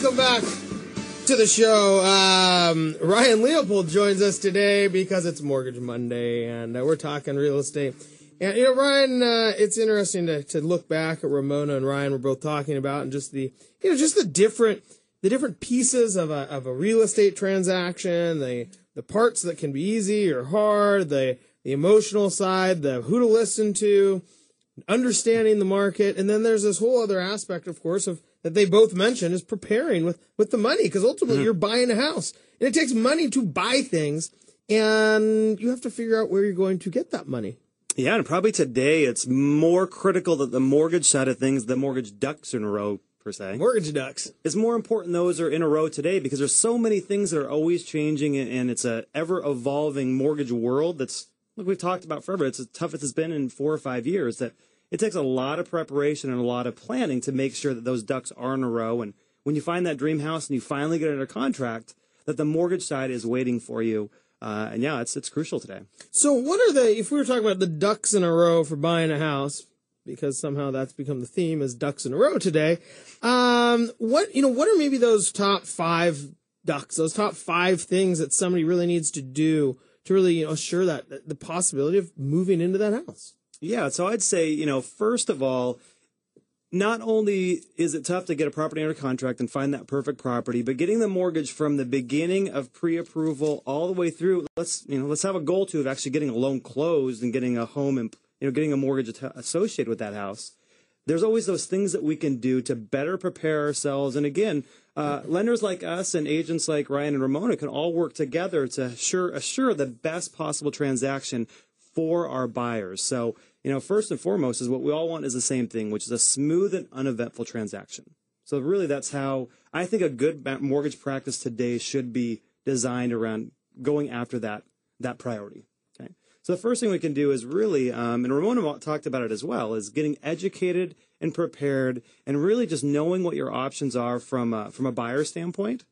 welcome back to the show. Ryan Leopold joins us today because it's Mortgage Monday, and we're talking real estate. And, Ryan, it's interesting to look back at Ramona and Ryan were both talking about, and just the different pieces of a real estate transaction, the parts that can be easy or hard, the emotional side, the who to listen to, understanding the market, and then there's this whole other aspect, of course, of that they both mentioned is preparing with the money, because ultimately you're buying a house, and it takes money to buy things, and you have to figure out where you're going to get that money. Yeah, and probably today it's more critical that the mortgage side of things, the mortgage ducks in a row, per se. Mortgage ducks. It's more important those are in a row today because there's so many things that are always changing, and it's a ever-evolving mortgage world that's, like we've talked about forever, it's as tough as it's been in 4 or 5 years, that it takes a lot of preparation and a lot of planning to make sure that those ducks are in a row. And when you find that dream house and you finally get it under contract, that the mortgage side is waiting for you. And yeah, it's crucial today. So what are if we were talking about the ducks in a row for buying a house, because somehow that's become the theme is ducks in a row today, what are maybe those top 5 ducks, those top 5 things that somebody really needs to do to really, assure that the possibility of moving into that house? Yeah, so I'd say, first of all, not only is it tough to get a property under contract and find that perfect property, but getting the mortgage from the beginning of pre-approval all the way through, let's have a goal of actually getting a loan closed and getting a home and, getting a mortgage associated with that house. There's always those things that we can do to better prepare ourselves. And again, lenders like us and agents like Ryan and Ramona can all work together to assure the best possible transaction for our buyers. So, first and foremost is what we all want is the same thing, which is a smooth and uneventful transaction. So really that's how I think a good mortgage practice today should be designed around going after that priority. Okay. So the first thing we can do is really, and Ramona talked about it as well, is getting educated and prepared and really just knowing what your options are from a buyer standpoint,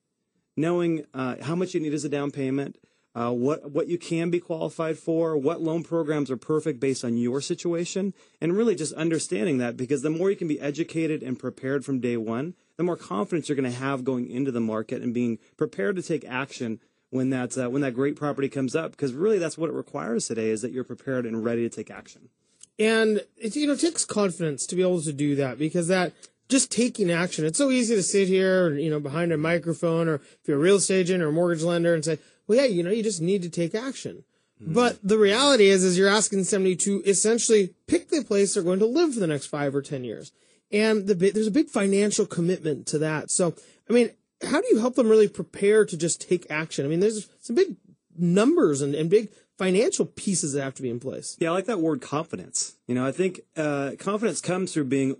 knowing how much you need as a down payment, what you can be qualified for, what loan programs are perfect based on your situation, and really just understanding that, because the more you can be educated and prepared from day one, the more confidence you're going to have going into the market and being prepared to take action when that great property comes up, because really that's what it requires today, is that you're prepared and ready to take action. And it takes confidence to be able to do that, because that just taking action, it's so easy to sit here, behind a microphone, or if you're a real estate agent or a mortgage lender, and say, well, yeah, you just need to take action. But the reality is you're asking somebody to essentially pick the place they're going to live for the next 5 or 10 years. And there's a big financial commitment to that. So, how do you help them really prepare to just take action? There's some big numbers and big financial pieces that have to be in place. Yeah, I like that word confidence. I think confidence comes through being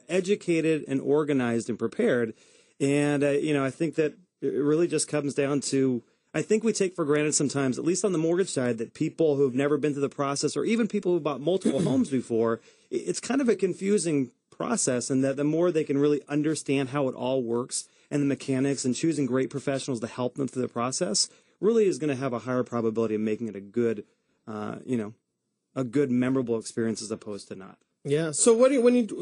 educated and organized and prepared. And, I think that it really just comes down to, I think we take for granted sometimes, at least on the mortgage side, that people who've never been through the process, or even people who bought multiple homes before, it's kind of a confusing process, and that the more they can really understand how it all works and the mechanics, and choosing great professionals to help them through the process, really is going to have a higher probability of making it a good, memorable experience as opposed to not. Yeah. So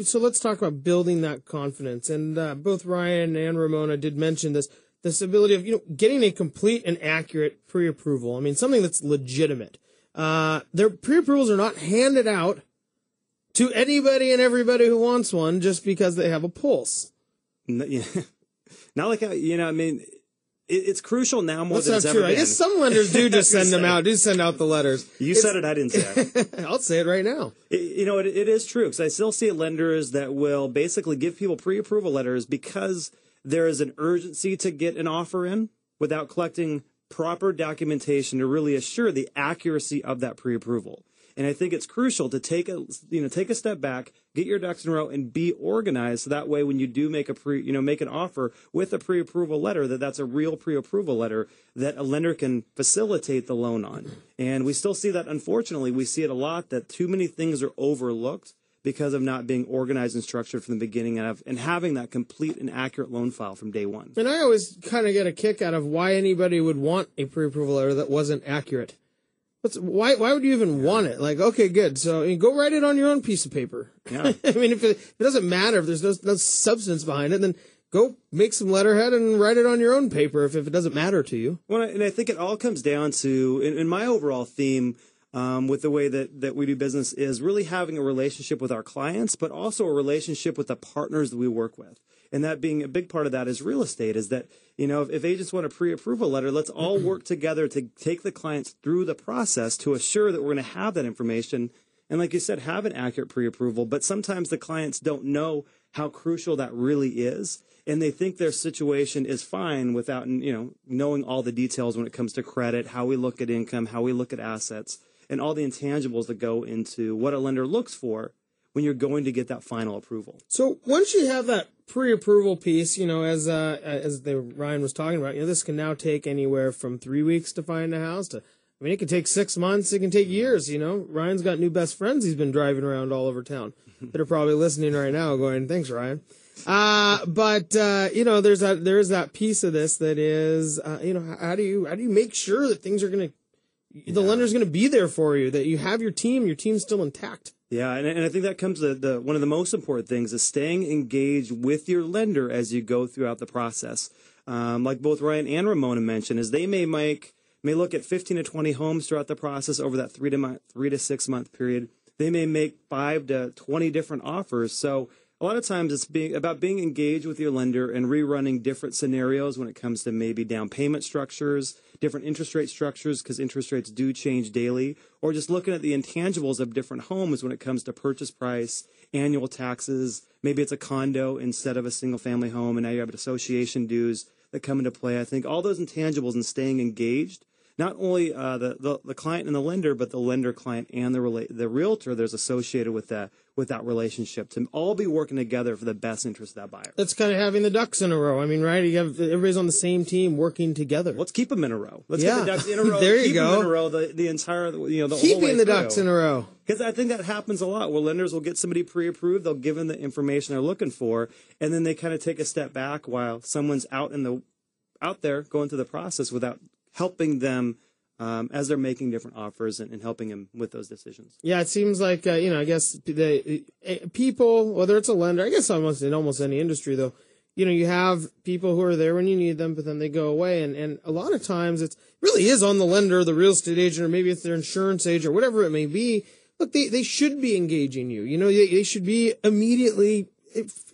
so let's talk about building that confidence. And both Ryan and Ramona did mention this ability of, getting a complete and accurate pre-approval. Something that's legitimate. Their pre-approvals are not handed out to anybody and everybody who wants one just because they have a pulse. Yeah. Not like, it's crucial now more than it's ever been. I guess some lenders do just send them out, send out the letters. You said it, I didn't say it. I'll say it right now. It is true, because I still see lenders that will basically give people pre-approval letters because there is an urgency to get an offer in without collecting proper documentation to really assure the accuracy of that pre-approval. And I think it's crucial to take a step back, get your ducks in a row, and be organized. So that way, when you do make make an offer with a pre-approval letter, that's a real pre-approval letter that a lender can facilitate the loan on. And we still see that, unfortunately, we see it a lot, that too many things are overlooked because of not being organized and structured from the beginning, and having that complete and accurate loan file from day one. And I always kind of get a kick out of why anybody would want a pre-approval letter that wasn't accurate. Why would you even want it? Like, okay, good. So go write it on your own piece of paper. Yeah. If it doesn't matter, if there's no substance behind it, then go make some letterhead and write it on your own paper if it doesn't matter to you. Well, and I think it all comes down to, in my overall theme with the way that we do business, is really having a relationship with our clients, but also a relationship with the partners that we work with. And that being a big part of that is real estate, is that, if agents want a pre-approval letter, let's all work together to take the clients through the process to assure that we're going to have that information. And like you said, have an accurate pre-approval. But sometimes the clients don't know how crucial that really is. And they think their situation is fine without, knowing all the details when it comes to credit, how we look at income, how we look at assets, and all the intangibles that go into what a lender looks for when you're going to get that final approval. So once you have that pre-approval piece, as Ryan was talking about, this can now take anywhere from 3 weeks to find a house to, it can take 6 months, it can take years, Ryan's got new best friends he's been driving around all over town that are probably listening right now going, thanks, Ryan. But there is that piece of this that is, how do you make sure that things are the lender's going to be there for you, that you have your team's still intact. Yeah, and I think that comes to one of the most important things is staying engaged with your lender as you go throughout the process. Like both Ryan and Ramona mentioned, is they may look at 15 to 20 homes throughout the process over that 3 to 6 month period. They may make 5 to 20 different offers. So a lot of times it's about being engaged with your lender and rerunning different scenarios when it comes to maybe down payment structures, different interest rate structures, because interest rates do change daily, or just looking at the intangibles of different homes when it comes to purchase price, annual taxes. Maybe it's a condo instead of a single family home, and now you have association dues that come into play. I think all those intangibles and staying engaged, not only the client and the lender, but the lender, client, and the realtor that's associated with that relationship, to all be working together for the best interest of that buyer. That's kind of having the ducks in a row. Right? You have everybody's on the same team working together. Let's keep them in a row. Let's get the ducks in a row. There you keep go. Them in a row. The entire the keeping whole way the through. Ducks in a row. Because I think that happens a lot, where lenders will get somebody pre-approved, they'll give them the information they're looking for, and then they kind of take a step back while someone's out there going through the process without helping them as they're making different offers and helping them with those decisions. Yeah, it seems like, I guess the people, whether it's a lender, I guess in almost any industry, though, you have people who are there when you need them, but then they go away. And a lot of times it really is on the lender, the real estate agent, or maybe it's their insurance agent, or whatever it may be. Look, they should be engaging you. They should be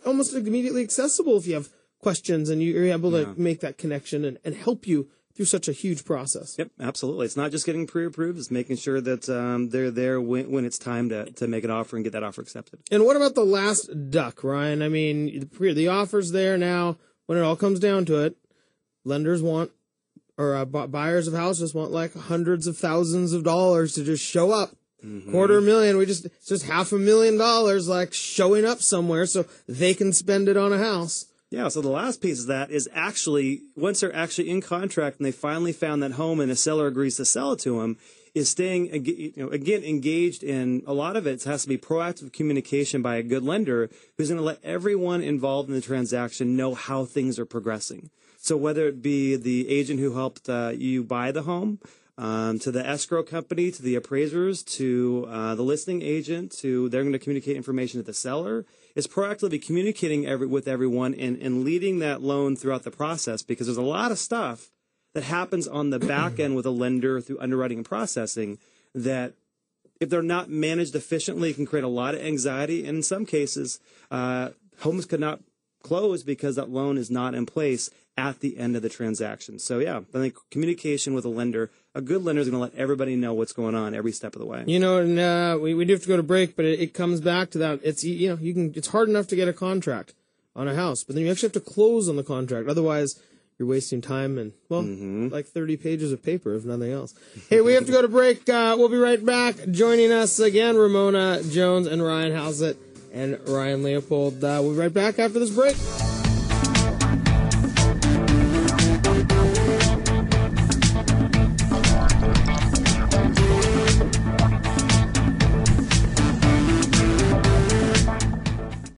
almost immediately accessible if you have questions, and you're able to make that connection and help you through such a huge process. Yep, absolutely. It's not just getting pre-approved; it's making sure that they're there when it's time to make an offer and get that offer accepted. And what about the last duck, Ryan? The offer's there now. When it all comes down to it, lenders want, or buyers of houses want, like hundreds of thousands of dollars to just show up. Mm-hmm. $250,000. It's just $500,000, like showing up somewhere so they can spend it on a house. Yeah, so the last piece of that is actually, once they're actually in contract and they finally found that home and a seller agrees to sell it to them, is staying, again, engaged in, a lot of it has to be proactive communication by a good lender who's going to let everyone involved in the transaction know how things are progressing. So whether it be the agent who helped you buy the home, to the escrow company, to the appraisers, to the listing agent, they're going to communicate information to the seller. It's proactively communicating with everyone and leading that loan throughout the process, because there's a lot of stuff that happens on the back end with a lender through underwriting and processing that, if they're not managed efficiently, can create a lot of anxiety. And in some cases, homes could not close because that loan is not in place at the end of the transaction. So yeah, I think communication with a good lender is going to let everybody know what's going on every step of the way. And we do have to go to break, but it comes back to that. It's hard enough to get a contract on a house, but then you actually have to close on the contract. Otherwise, you're wasting time and, like 30 pages of paper, if nothing else. Hey, we have to go to break. We'll be right back. Joining us again, Ramona Jones and Ryan Housett and Ryan Leopold. We'll be right back after this break.